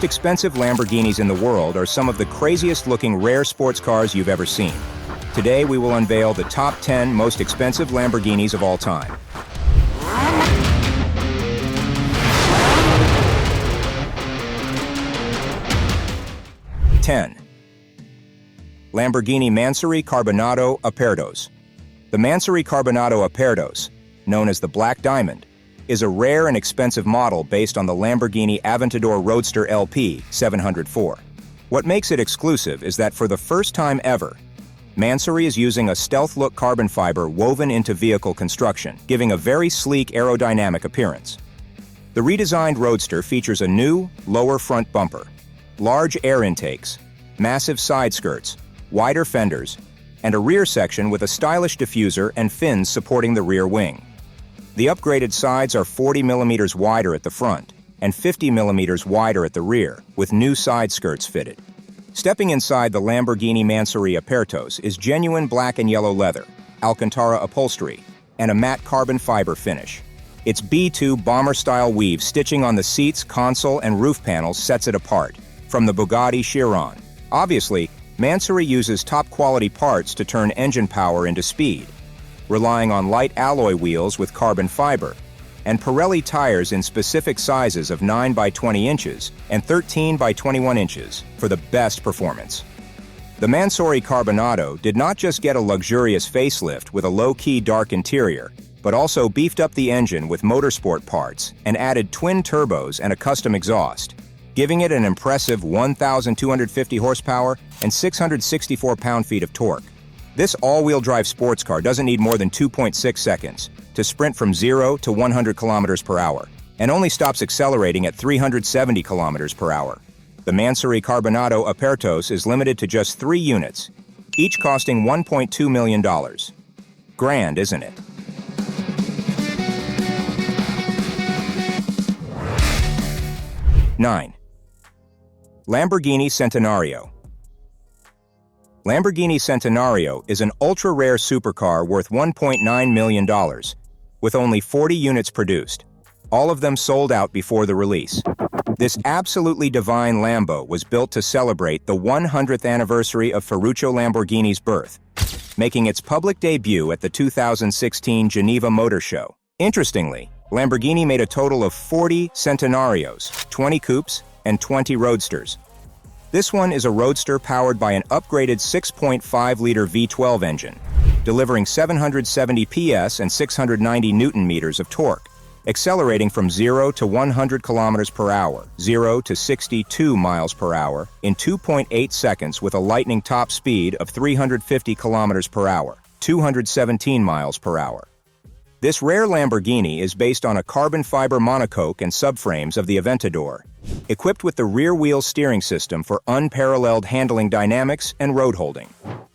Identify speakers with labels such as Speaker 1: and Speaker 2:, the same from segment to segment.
Speaker 1: most expensive Lamborghinis in the world are some of the craziest-looking rare sports cars you've ever seen. Today, we will unveil the top 10 most expensive Lamborghinis of all time. #10. Lamborghini Mansory Carbonado Apertos. The Mansory Carbonado Apertos, known as the Black Diamond, is a rare and expensive model based on the Lamborghini Aventador Roadster LP 704. What makes it exclusive is that for the first time ever, Mansory is using a stealth-look carbon fiber woven into vehicle construction, giving a very sleek aerodynamic appearance. The redesigned Roadster features a new, lower front bumper, large air intakes, massive side skirts, wider fenders, and a rear section with a stylish diffuser and fins supporting the rear wing. The upgraded sides are 40 mm wider at the front and 50 mm wider at the rear, with new side skirts fitted. Stepping inside the Lamborghini Mansory Apertos is genuine black and yellow leather, Alcantara upholstery, and a matte carbon fiber finish. Its B2 bomber-style weave stitching on the seats, console, and roof panels sets it apart from the Bugatti Chiron. Obviously, Mansory uses top-quality parts to turn engine power into speed, relying on light alloy wheels with carbon fiber, and Pirelli tires in specific sizes of 9 by 20 inches and 13 by 21 inches for the best performance. The Mansory Carbonado did not just get a luxurious facelift with a low-key dark interior, but also beefed up the engine with motorsport parts and added twin turbos and a custom exhaust, giving it an impressive 1,250 horsepower and 664 pound-feet of torque. This all-wheel drive sports car doesn't need more than 2.6 seconds to sprint from 0 to 100 kilometers per hour, and only stops accelerating at 370 kilometers per hour. The Mansory Carbonado Apertos is limited to just 3 units, each costing $1.2 million. Grand, isn't it? #9. Lamborghini Centenario. Lamborghini Centenario is an ultra-rare supercar worth $1.9 million, with only 40 units produced, all of them sold out before the release. This absolutely divine Lambo was built to celebrate the 100th anniversary of Ferruccio Lamborghini's birth, making its public debut at the 2016 Geneva Motor Show. Interestingly, Lamborghini made a total of 40 Centenarios, 20 coupes, and 20 roadsters. This one is a roadster powered by an upgraded 6.5-liter V12 engine, delivering 770 PS and 690 Newton-meters of torque, accelerating from 0 to 100 kilometers per hour, 0 to 62 miles per hour, in 2.8 seconds with a lightning top speed of 350 kilometers per hour, 217 miles per hour. This rare Lamborghini is based on a carbon fiber monocoque and subframes of the Aventador, equipped with the rear-wheel steering system for unparalleled handling dynamics and road holding.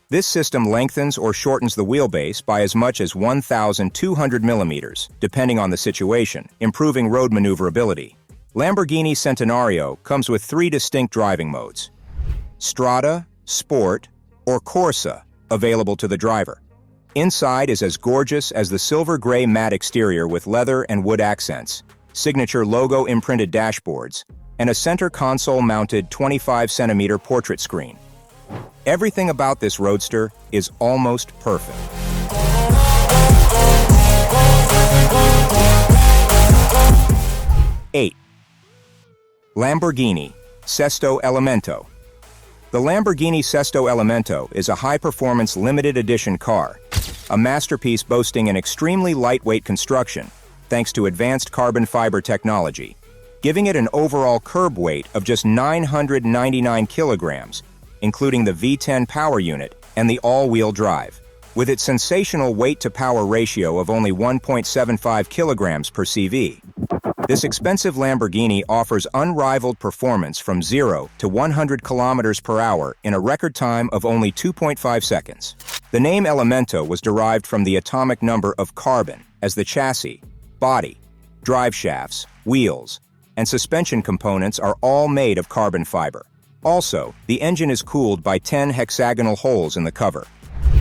Speaker 1: This system lengthens or shortens the wheelbase by as much as 1,200 millimeters, depending on the situation, improving road maneuverability. Lamborghini Centenario comes with 3 distinct driving modes: Strada, Sport, or Corsa, available to the driver. Inside is as gorgeous as the silver-gray matte exterior with leather and wood accents, signature logo-imprinted dashboards, and a center console-mounted 25-centimeter portrait screen. Everything about this roadster is almost perfect. #8. Lamborghini Sesto Elemento. The Lamborghini Sesto Elemento is a high-performance limited edition car, a masterpiece boasting an extremely lightweight construction thanks to advanced carbon fiber technology, giving it an overall curb weight of just 999 kilograms, including the V10 power unit and the all-wheel drive. With its sensational weight-to-power ratio of only 1.75 kilograms per CV, this expensive Lamborghini offers unrivaled performance from 0 to 100 kilometers per hour in a record time of only 2.5 seconds. The name Elemento was derived from the atomic number of carbon, as the chassis, body, drive shafts, wheels, and suspension components are all made of carbon fiber. Also, the engine is cooled by 10 hexagonal holes in the cover,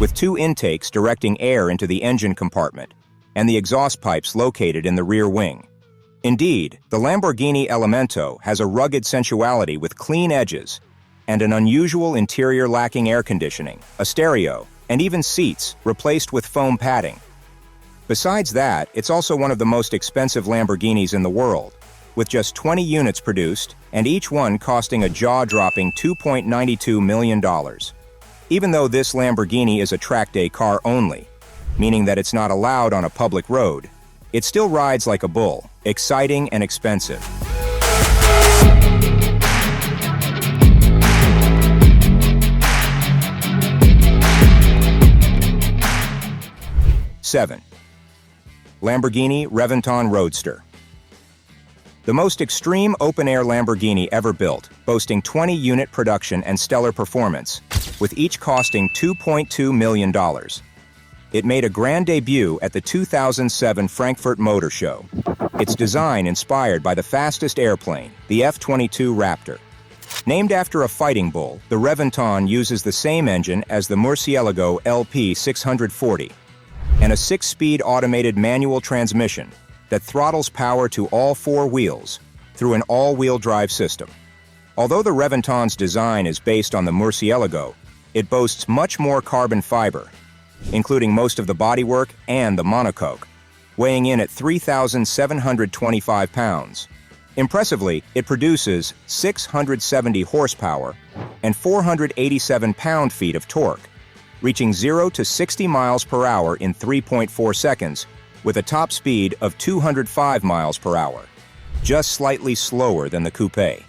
Speaker 1: with 2 intakes directing air into the engine compartment, and the exhaust pipes located in the rear wing. Indeed, the Lamborghini Elemento has a rugged sensuality with clean edges and an unusual interior lacking air conditioning, a stereo, and even seats replaced with foam padding. Besides that, it's also one of the most expensive Lamborghinis in the world, with just 20 units produced and each one costing a jaw-dropping $2.92 million. Even though this Lamborghini is a track day car only, meaning that it's not allowed on a public road, it still rides like a bull, exciting and expensive. Seven. Lamborghini Reventon Roadster. The most extreme open-air Lamborghini ever built, boasting 20-unit production and stellar performance, with each costing $2.2 million. It made a grand debut at the 2007 Frankfurt Motor Show. Its design inspired by the fastest airplane, the F-22 Raptor. Named after a fighting bull, the Reventon uses the same engine as the Murcielago LP640 and a 6-speed automated manual transmission that throttles power to all 4 wheels through an all-wheel drive system. Although the Reventon's design is based on the Murcielago, it boasts much more carbon fiber, including most of the bodywork and the monocoque, weighing in at 3,725 pounds. Impressively, it produces 670 horsepower and 487 pound-feet of torque, reaching 0 to 60 miles per hour in 3.4 seconds, with a top speed of 205 miles per hour, just slightly slower than the coupe.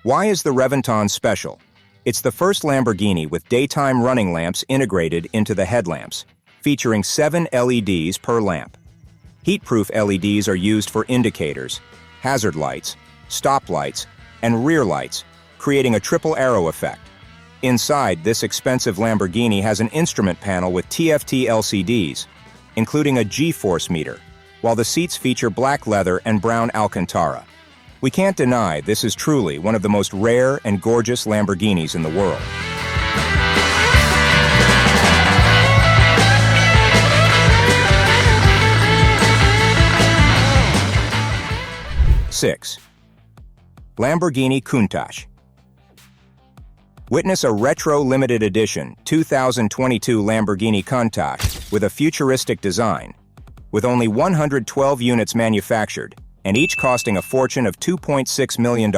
Speaker 1: Why is the Reventon special? It's the first Lamborghini with daytime running lamps integrated into the headlamps, featuring 7 LEDs per lamp. Heat-proof LEDs are used for indicators, hazard lights, stop lights, and rear lights, creating a triple arrow effect. Inside, this expensive Lamborghini has an instrument panel with TFT LCDs, including a G-force meter, while the seats feature black leather and brown Alcantara. We can't deny this is truly one of the most rare and gorgeous Lamborghinis in the world. Six. Lamborghini Countach. Witness a retro limited edition 2022 Lamborghini Countach with a futuristic design, with only 112 units manufactured, and each costing a fortune of $2.6 million.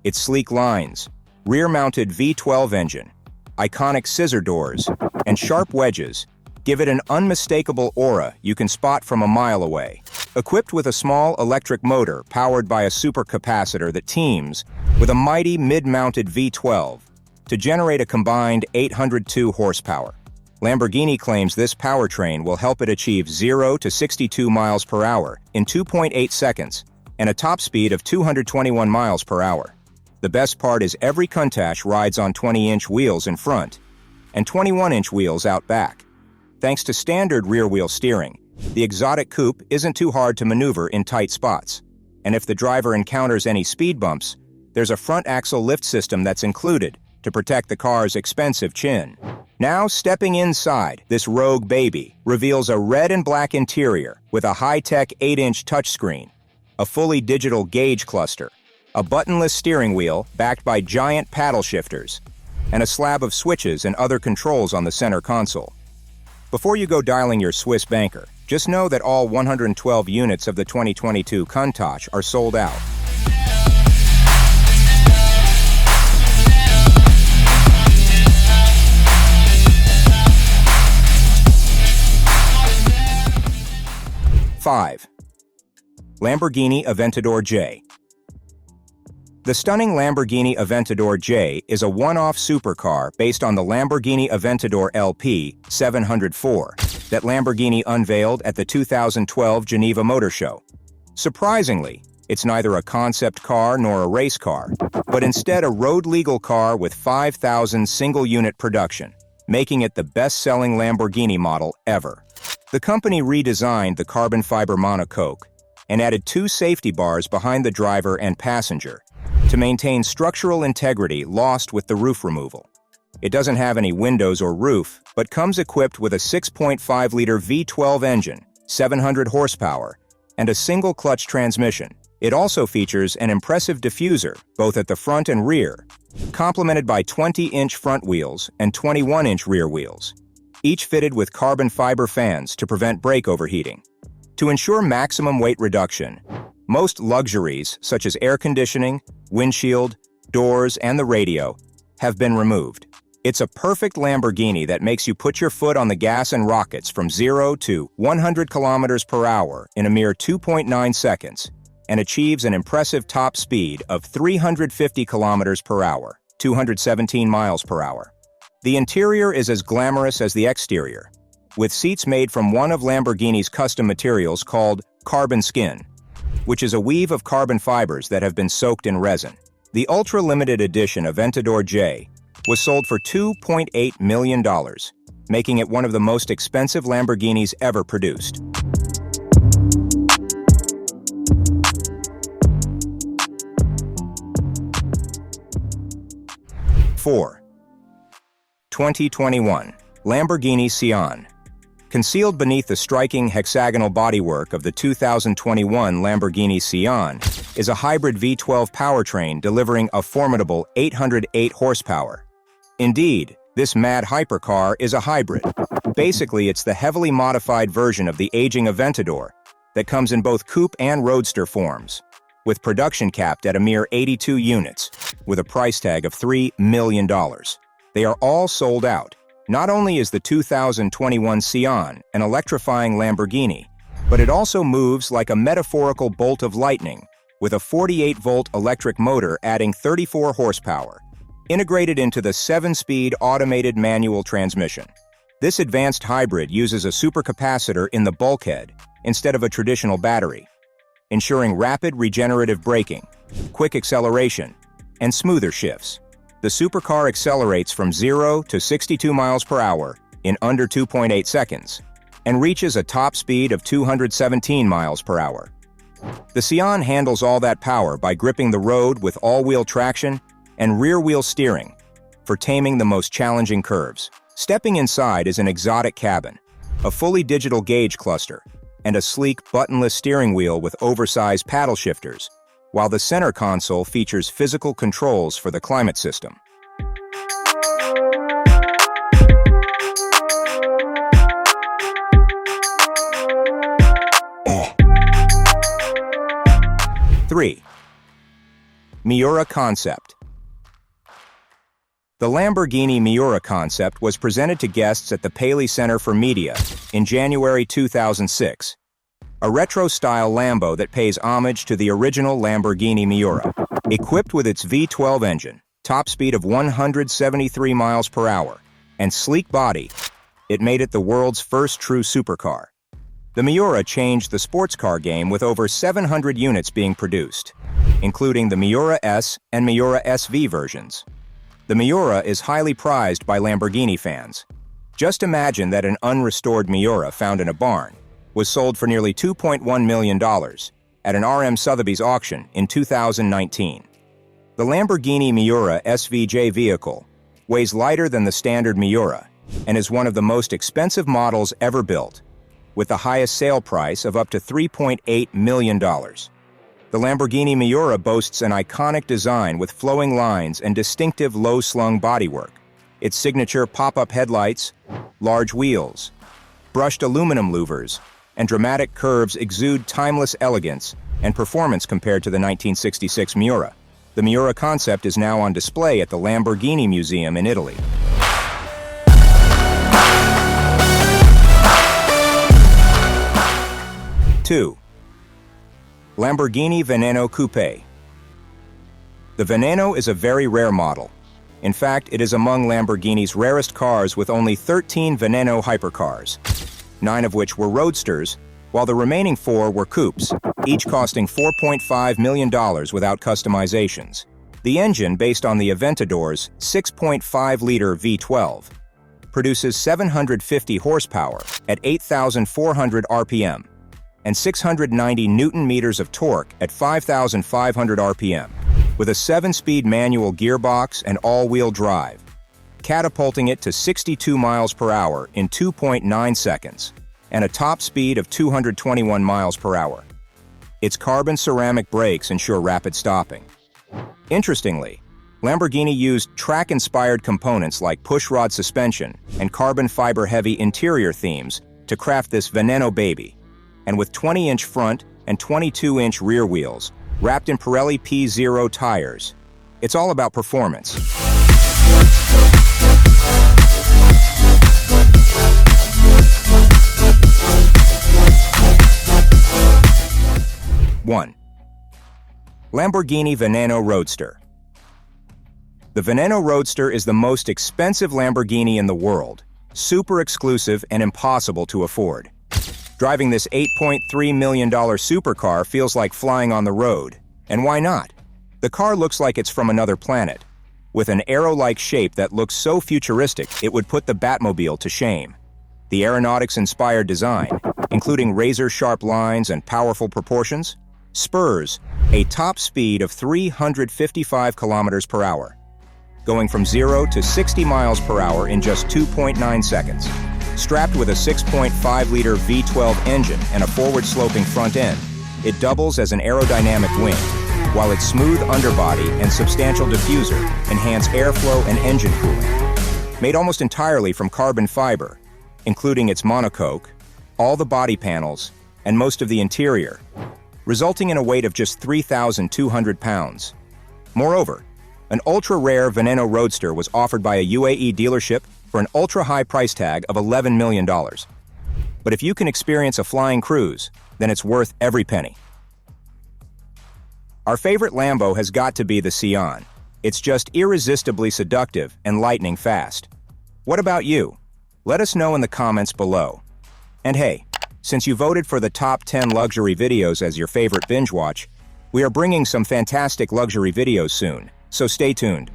Speaker 1: Its sleek lines, rear-mounted V12 engine, iconic scissor doors, and sharp wedges give it an unmistakable aura you can spot from a mile away. Equipped with a small electric motor powered by a supercapacitor that teams with a mighty mid-mounted V12 to generate a combined 802 horsepower. Lamborghini claims this powertrain will help it achieve 0 to 62 miles per hour in 2.8 seconds and a top speed of 221 miles per hour. The best part is every Countach rides on 20-inch wheels in front and 21-inch wheels out back. Thanks to standard rear-wheel steering, the exotic coupe isn't too hard to maneuver in tight spots. And if the driver encounters any speed bumps, there's a front axle lift system that's included to protect the car's expensive chin. Now, stepping inside, this rogue baby reveals a red and black interior with a high-tech 8-inch touchscreen, a fully digital gauge cluster, a buttonless steering wheel backed by giant paddle shifters, and a slab of switches and other controls on the center console. Before you go dialing your Swiss banker, just know that all 112 units of the 2022 Countach are sold out. Five. Lamborghini Aventador J. The stunning Lamborghini Aventador J is a one-off supercar based on the Lamborghini Aventador LP 704 that Lamborghini unveiled at the 2012 Geneva Motor Show. Surprisingly, it's neither a concept car nor a race car, but instead a road-legal car with 5,000 single-unit production, making it the best-selling Lamborghini model ever. The company redesigned the carbon fiber monocoque and added 2 safety bars behind the driver and passenger to maintain structural integrity lost with the roof removal. It doesn't have any windows or roof, but comes equipped with a 6.5-liter V12 engine, 700 horsepower, and a single-clutch transmission. It also features an impressive diffuser, both at the front and rear, complemented by 20-inch front wheels and 21-inch rear wheels, each fitted with carbon fiber fans to prevent brake overheating. To ensure maximum weight reduction, most luxuries, such as air conditioning, windshield, doors, and the radio, have been removed. It's a perfect Lamborghini that makes you put your foot on the gas and rockets from 0 to 100 kilometers per hour in a mere 2.9 seconds, and achieves an impressive top speed of 350 kilometers per hour, 217 miles per hour. The interior is as glamorous as the exterior, with seats made from one of Lamborghini's custom materials called carbon skin, which is a weave of carbon fibers that have been soaked in resin. The ultra-limited edition Aventador J was sold for $2.8 million, making it one of the most expensive Lamborghinis ever produced. 4. 2021 Lamborghini Sián. Concealed beneath the striking hexagonal bodywork of the 2021 Lamborghini Sián is a hybrid V12 powertrain delivering a formidable 808 horsepower. Indeed, this mad hypercar is a hybrid. Basically, it's the heavily modified version of the aging Aventador that comes in both coupe and roadster forms, with production capped at a mere 82 units, with a price tag of $3 million. They are all sold out. Not only is the 2021 Sián an electrifying Lamborghini, but it also moves like a metaphorical bolt of lightning, with a 48-volt electric motor adding 34 horsepower, integrated into the 7-speed automated manual transmission. This advanced hybrid uses a supercapacitor in the bulkhead instead of a traditional battery, ensuring rapid regenerative braking, quick acceleration, and smoother shifts. The supercar accelerates from 0 to 62 miles per hour in under 2.8 seconds and reaches a top speed of 217 miles per hour. The Sián handles all that power by gripping the road with all-wheel traction and rear-wheel steering for taming the most challenging curves. Stepping inside is an exotic cabin, a fully digital gauge cluster, and a sleek buttonless steering wheel with oversized paddle shifters, while the center console features physical controls for the climate system. Three. Miura Concept. The Lamborghini Miura concept was presented to guests at the Paley Center for Media in January 2006, a retro-style Lambo that pays homage to the original Lamborghini Miura. Equipped with its V12 engine, top speed of 173 miles per hour, and sleek body, it made it the world's first true supercar. The Miura changed the sports car game with over 700 units being produced, including the Miura S and Miura SV versions. The Miura is highly prized by Lamborghini fans. Just imagine that an unrestored Miura found in a barn was sold for nearly $2.1 million at an RM Sotheby's auction in 2019. The Lamborghini Miura SVJ vehicle weighs lighter than the standard Miura and is one of the most expensive models ever built, with the highest sale price of up to $3.8 million. The Lamborghini Miura boasts an iconic design with flowing lines and distinctive low-slung bodywork. Its signature pop-up headlights, large wheels, brushed aluminum louvers, and dramatic curves exude timeless elegance and performance compared to the 1966 Miura. The Miura concept is now on display at the Lamborghini Museum in Italy. Two. Lamborghini Veneno Coupe. The Veneno is a very rare model. In fact, it is among Lamborghini's rarest cars, with only 13 Veneno hypercars, 9 of which were roadsters, while the remaining 4 were coupes, each costing $4.5 million without customizations. The engine, based on the Aventador's 6.5-liter V12, produces 750 horsepower at 8,400 RPM and 690 Newton-meters of torque at 5,500 RPM, with a 7-speed manual gearbox and all-wheel drive, catapulting it to 62 miles per hour in 2.9 seconds and a top speed of 221 miles per hour. Its carbon ceramic brakes ensure rapid stopping. Interestingly, Lamborghini used track-inspired components like pushrod suspension and carbon fiber-heavy interior themes to craft this Veneno baby. And with 20-inch front and 22-inch rear wheels, wrapped in Pirelli P0 tires, it's all about performance. One. Lamborghini Veneno Roadster. The Veneno Roadster is the most expensive Lamborghini in the world, super exclusive and impossible to afford. Driving this $8.3 million supercar feels like flying on the road. And why not? The car looks like it's from another planet, with an arrow-like shape that looks so futuristic it would put the Batmobile to shame. The aeronautics-inspired design, including razor-sharp lines and powerful proportions, spurs a top speed of 355 kilometers per hour, going from 0 to 60 miles per hour in just 2.9 seconds. Strapped with a 6.5-liter V12 engine and a forward-sloping front end, it doubles as an aerodynamic wing, while its smooth underbody and substantial diffuser enhance airflow and engine cooling. Made almost entirely from carbon fiber, including its monocoque, all the body panels, and most of the interior, resulting in a weight of just 3,200 pounds. Moreover, an ultra-rare Veneno Roadster was offered by a UAE dealership for an ultra-high price tag of $11 million. But if you can experience a flying cruise, then it's worth every penny. Our favorite Lambo has got to be the Sion. It's just irresistibly seductive and lightning fast. What about you? Let us know in the comments below. And hey, since you voted for the top 10 luxury videos as your favorite binge watch, we are bringing some fantastic luxury videos soon, so stay tuned.